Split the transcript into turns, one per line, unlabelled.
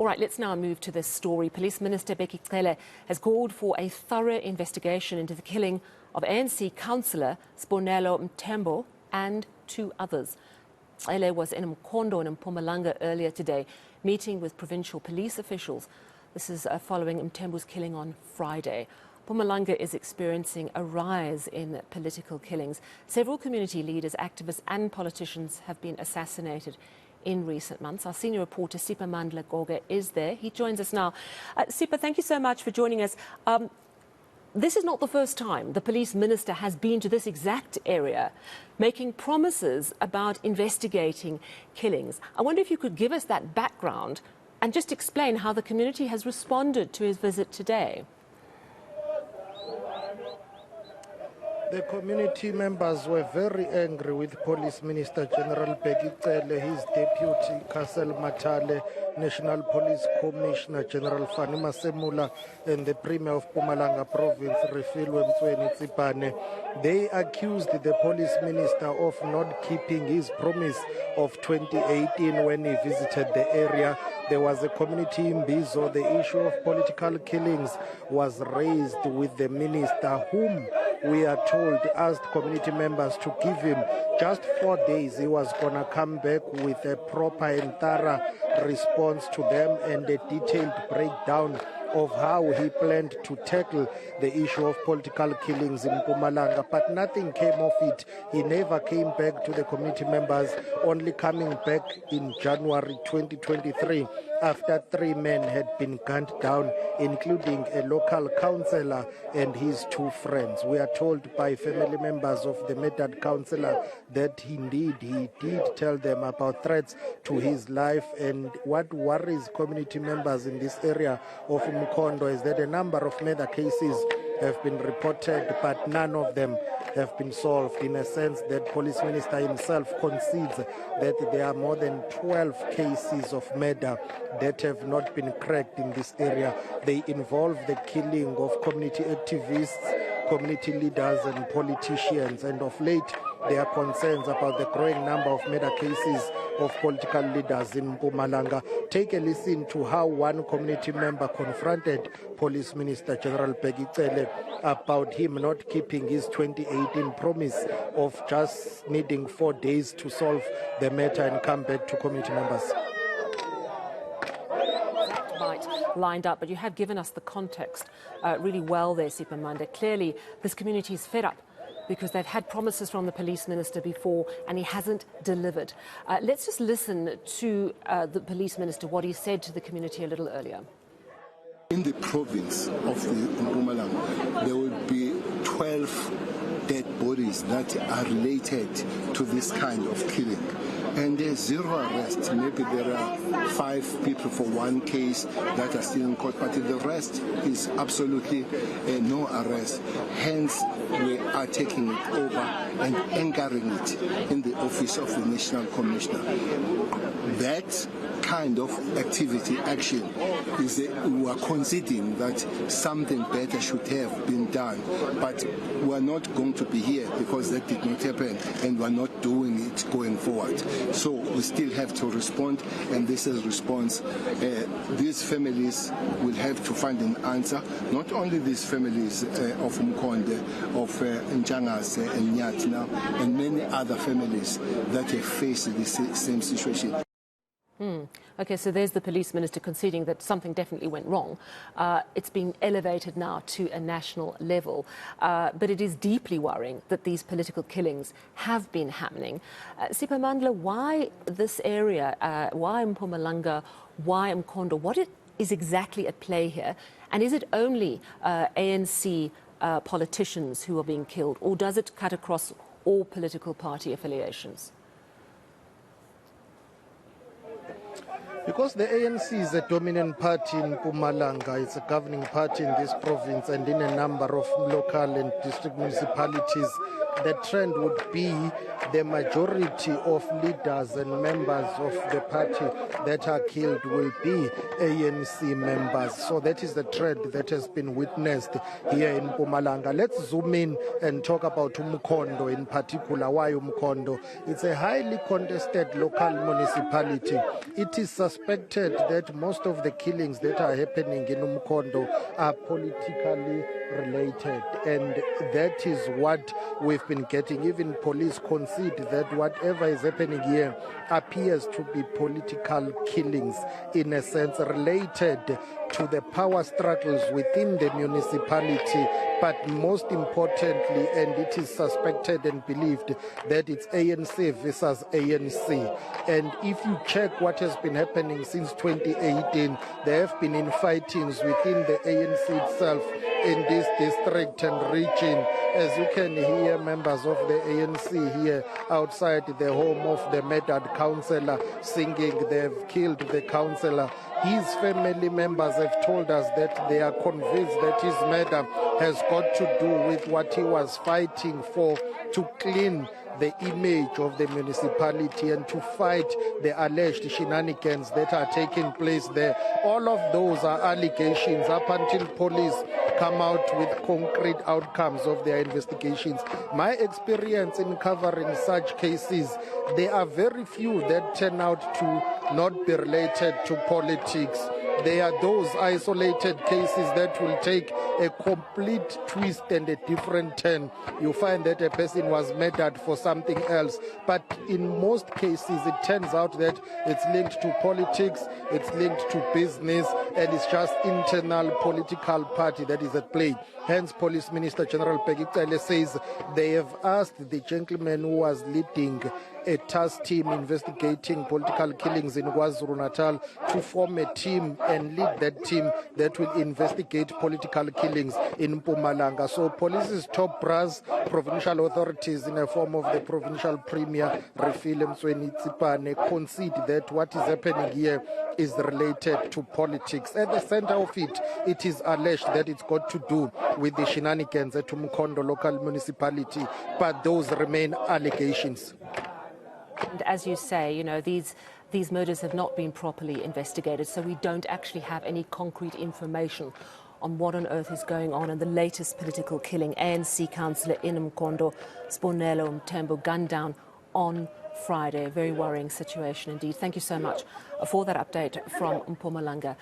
All right, let's now move to this story. Police Minister Bheki Cele has called for a thorough investigation into the killing of ANC councillor Sbonelo Mthembu and 2 others. Cele was in Mkondo in Mpumalanga earlier today, meeting with provincial police officials. This is following Mthembu's killing on Friday. Mpumalanga is experiencing a rise in political killings. Several community leaders, activists and politicians have been assassinated in recent months. Our senior reporter Siphamandla Goge is there. He joins us now. Sipa, thank you so much for joining us. This is not the first time the police minister has been to this exact area, making promises about investigating killings. I wonder if you could give us that background and just explain how the community has responded to his visit today.
The community members were very angry with Police Minister General Bheki Cele, his deputy Councillor Matale, National Police Commissioner General Fanima Semula, and the Premier of Mpumalanga Province, Refilwe Mthweni. They accused the police minister of not keeping his promise of 2018 when he visited the area. There was a community in Bizo. The issue of political killings was raised with the minister, whom we are told asked community members to give him just 4 days. He was going to come back with a proper and thorough response to them and a detailed breakdown of how he planned to tackle the issue of political killings in Mpumalanga, but nothing came of it. He never came back to the community members, only coming back in January 2023 after 3 men had been gunned down, including a local councillor and his 2 friends. We are told by family members of the murdered councillor that indeed he did tell them about threats to his life. And what worries community members in this area of Mkondo is that a number of murder cases have been reported, but none of them have been solved, in a sense that police minister himself concedes that there are more than 12 cases of murder that have not been cracked in this area. They involve the killing of community activists, community leaders and politicians, and of late there are concerns about the growing number of murder cases of political leaders in Mpumalanga. Take a listen to how one community member confronted Police Minister General Bheki Cele about him not keeping his 2018 promise of just needing 4 days to solve the matter and come back to community members.
Lined up, but you have given us the context really well there, Siphamandla. Clearly, this community is fed up because they've had promises from the police minister before and he hasn't delivered. Let's just listen to the police minister, what he said to the community a little earlier.
In the province of the Mpumalanga, there will be 12 dead bodies that are related to this kind of killing. And there's 0 arrests. Maybe there are 5 people for 1 case that are still in court, but the rest is absolutely no arrest. Hence, we are taking it over and anchoring it in the office of the National Commissioner. That kind of activity, action, is we are conceding that something better should have been done, but we are not going to be here because that did not happen, and we are not doing it going forward. So we still have to respond, and this is a response. These families will have to find an answer. Not only these families of Mkonde, of Njangas and Nyatna, and many other families that have faced the same situation.
Okay, so there's the police minister conceding that something definitely went wrong. It's been elevated now to a national level, but it is deeply worrying that these political killings have been happening. Siphamandla, why this area, why Mpumalanga, why Mkondo? What is exactly at play here? And is it only ANC politicians who are being killed, or does it cut across all political party affiliations?
Because the ANC is a dominant party in Mpumalanga, it's a governing party in this province and in a number of local and district municipalities, the trend would be the majority of leaders and members of the party that are killed will be ANC members. So that is the trend that has been witnessed here in Mpumalanga. Let's zoom in and talk about Umkhondo in particular. Why Umkhondo? It's a highly contested local municipality. It is suspected that most of the killings that are happening in Umkhondo are politically related, and that is what we've been getting. Even police concede that whatever is happening here appears to be political killings, in a sense related to the power struggles within the municipality, but most importantly, and it is suspected and believed that it's ANC versus ANC. And if you check what has been happening since 2018, there have been infightings within the ANC itself in this district and region. As you can hear, members of the ANC here outside the home of the murdered councillor singing, they've killed the councillor. His family members have told us that they are convinced that his murder has got to do with what he was fighting for, to clean the image of the municipality and to fight the alleged shenanigans that are taking place there. All of those are allegations up until police come out with concrete outcomes of their investigations. My experience in covering such cases, there are very few that turn out to not be related to politics. There are those isolated cases that will take a complete twist and a different turn. You find that a person was murdered for something else. But in most cases, it turns out that it's linked to politics, it's linked to business, and it's just internal political party that is at play. Hence, Police Minister General Bheki Cele says they have asked the gentleman who was leading a task team investigating political killings in KwaZulu-Natal to form a team and lead that team that will investigate political killings in Mpumalanga. So police's top brass, provincial authorities in the form of the provincial premier, Refile Msweni Tsipane, concede that what is happening here is related to politics. At the center of it, it is alleged that it's got to do with the shenanigans at Umkhondo local municipality, but those remain allegations.
And as you say, you know, these murders have not been properly investigated, so we don't actually have any concrete information on what on earth is going on in the latest political killing. ANC councillor in Umkhondo, Sbonelo Mthembu, gunned down on Friday. A very worrying situation indeed. Thank you so much for that update from Mpumalanga.